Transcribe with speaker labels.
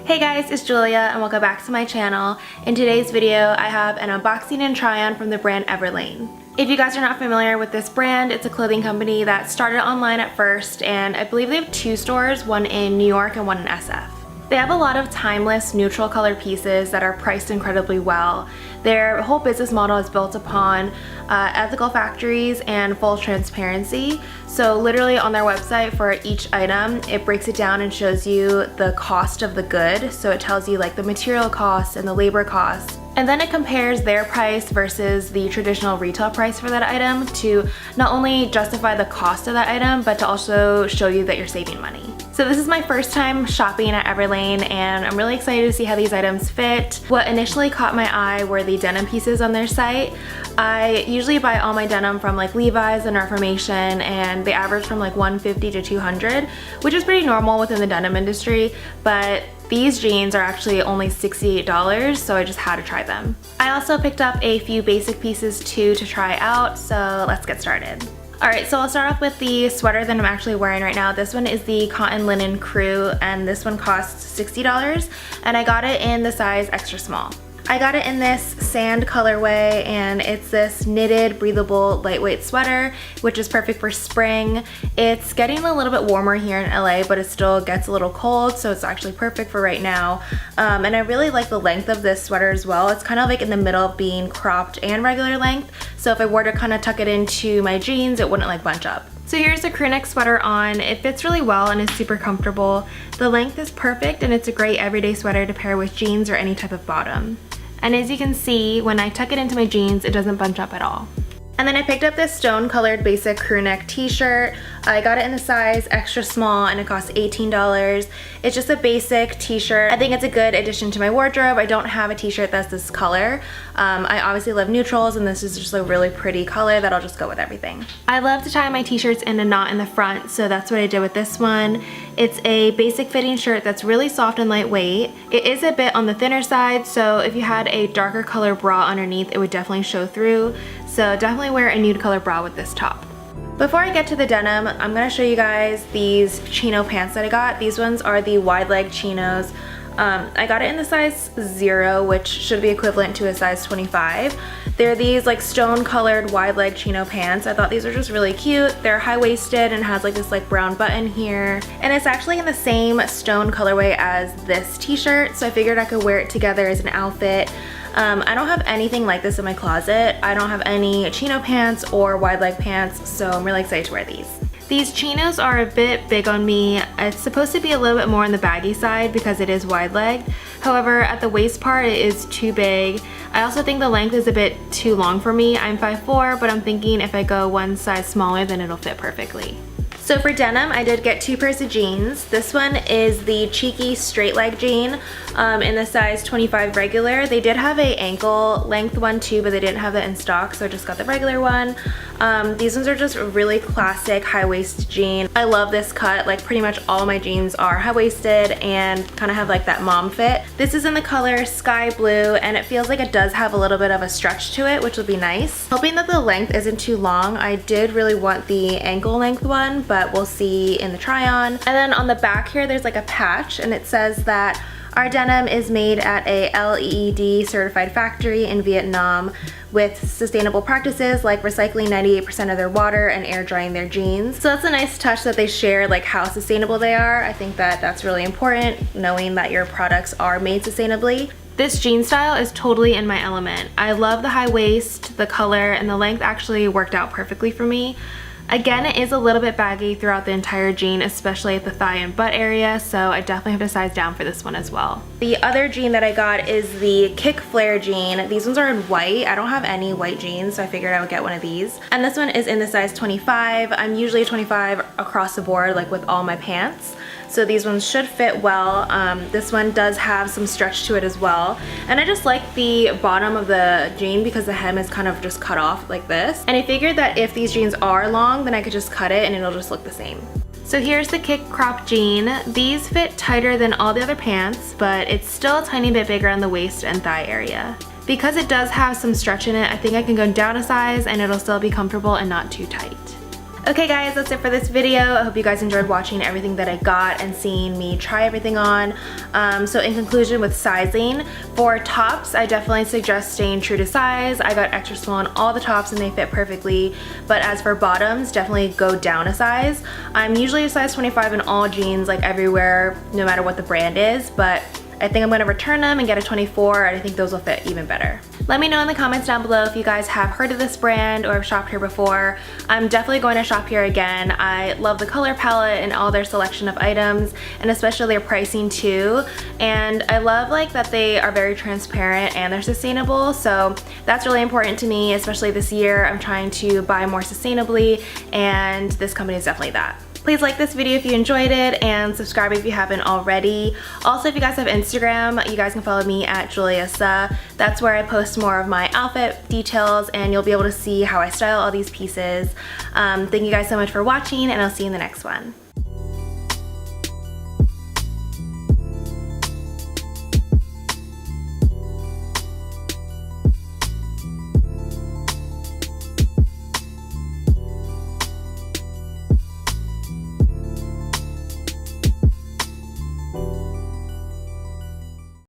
Speaker 1: Hey guys, it's Julia and welcome back to my channel. In today's video, I have an unboxing and try-on from the brand Everlane. If you guys are not familiar with this brand, it's a clothing company that started online at first, and I believe they have two stores, one in New York and one in SF. They have a lot of timeless, neutral color pieces that are priced incredibly well. Their whole business model is built upon ethical factories and full transparency. So literally on their website for each item, it breaks it down and shows you the cost of the good. So it tells you like the material costs and the labor costs. And then it compares their price versus the traditional retail price for that item to not only justify the cost of that item, but to also show you that you're saving money. So this is my first time shopping at Everlane, and I'm really excited to see how these items fit. What initially caught my eye were the denim pieces on their site. I usually buy all my denim from like Levi's and Reformation, and they average from like $150 to $200, which is pretty normal within the denim industry, but these jeans are actually only $68, so I just had to try them. I also picked up a few basic pieces too to try out, so let's get started. Alright, so I'll start off with the sweater that I'm actually wearing right now. This one is the Cotton Linen Crew, and this one costs $60, and I got it in the size extra small. I got it in this sand colorway, and it's this knitted, breathable, lightweight sweater, which is perfect for spring. It's getting a little bit warmer here in LA, but it still gets a little cold, so it's actually perfect for right now. And I really like the length of this sweater as well. It's kind of like in the middle of being cropped and regular length, so if I were to kind of tuck it into my jeans, it wouldn't like bunch up. So here's a crew neck sweater on. It fits really well and is super comfortable. The length is perfect, and it's a great everyday sweater to pair with jeans or any type of bottom. And as you can see, when I tuck it into my jeans, it doesn't bunch up at all. And then I picked up this stone colored basic crew neck t-shirt. I got it in the size extra small, and it cost $18. It's just a basic t-shirt. I think it's a good addition to my wardrobe. I don't have a t-shirt that's this color. I obviously love neutrals, and this is just a really pretty color that'll just go with everything. I love to tie my t-shirts in a knot in the front, so that's what I did with this one. It's a basic fitting shirt that's really soft and lightweight. It is a bit on the thinner side, so if you had a darker color bra underneath, it would definitely show through. So definitely wear a nude color bra with this top. Before I get to the denim, I'm gonna show you guys these chino pants that I got. These ones are the wide leg chinos. I got it in the size 0, which should be equivalent to a size 25. They're these like stone colored wide leg chino pants. I thought these were just really cute. They're high waisted and has like this like brown button here. And it's actually in the same stone colorway as this t-shirt, so I figured I could wear it together as an outfit. I don't have anything like this in my closet. I don't have any chino pants or wide leg pants, so I'm really excited to wear these. These chinos are a bit big on me. It's supposed to be a little bit more on the baggy side because it is wide legged. However, at the waist part, it is too big. I also think the length is a bit too long for me. I'm 5'4", but I'm thinking if I go one size smaller, then it'll fit perfectly. So for denim, I did get two pairs of jeans. This one is the cheeky straight leg jean in the size 25 regular. They did have a ankle length one too, but they didn't have that in stock, so I just got the regular one. These ones are just a really classic high waist jean. I love this cut. Like pretty much all my jeans are high waisted and kind of have like that mom fit. This is in the color sky blue, and it feels like it does have a little bit of a stretch to it, which will be nice. Hoping that the length isn't too long. I did really want the ankle length one, but we'll see in the try on. And then on the back here, there's like a patch, and it says that our denim is made at a LEED certified factory in Vietnam with sustainable practices like recycling 98% of their water and air drying their jeans. So that's a nice touch that they share like how sustainable they are. I think that that's really important, knowing that your products are made sustainably. This jean style is totally in my element. I love the high waist, the color, and the length actually worked out perfectly for me. Again, it is a little bit baggy throughout the entire jean, especially at the thigh and butt area, so I definitely have to size down for this one as well. The other jean that I got is the Kick Flare jean. These ones are in white. I don't have any white jeans, so I figured I would get one of these. And this one is in the size 25. I'm usually 25 across the board, like with all my pants. So these ones should fit well. This one does have some stretch to it as well. And I just like the bottom of the jean because the hem is kind of just cut off like this. And I figured that if these jeans are long, then I could just cut it and it'll just look the same. So here's the Kick Crop jean. These fit tighter than all the other pants, but it's still a tiny bit bigger on the waist and thigh area. Because it does have some stretch in it, I think I can go down a size and it'll still be comfortable and not too tight. Okay guys, that's it for this video. I hope you guys enjoyed watching everything that I got and seeing me try everything on. So in conclusion with sizing, for tops, I definitely suggest staying true to size. I got extra small on all the tops and they fit perfectly. But as for bottoms, definitely go down a size. I'm usually a size 25 in all jeans, like everywhere, no matter what the brand is, but I think I'm gonna return them and get a 24, and I think those will fit even better. Let me know in the comments down below if you guys have heard of this brand or have shopped here before. I'm definitely going to shop here again. I love the color palette and all their selection of items, and especially their pricing too. And I love like that they are very transparent and they're sustainable, so that's really important to me, especially this year. I'm trying to buy more sustainably, and this company is definitely that. Please like this video if you enjoyed it and subscribe if you haven't already. Also, if you guys have Instagram, you guys can follow me at JuliaSUH. That's where I post more of my outfit details and you'll be able to see how I style all these pieces. Thank you guys so much for watching, and I'll see you in the next one.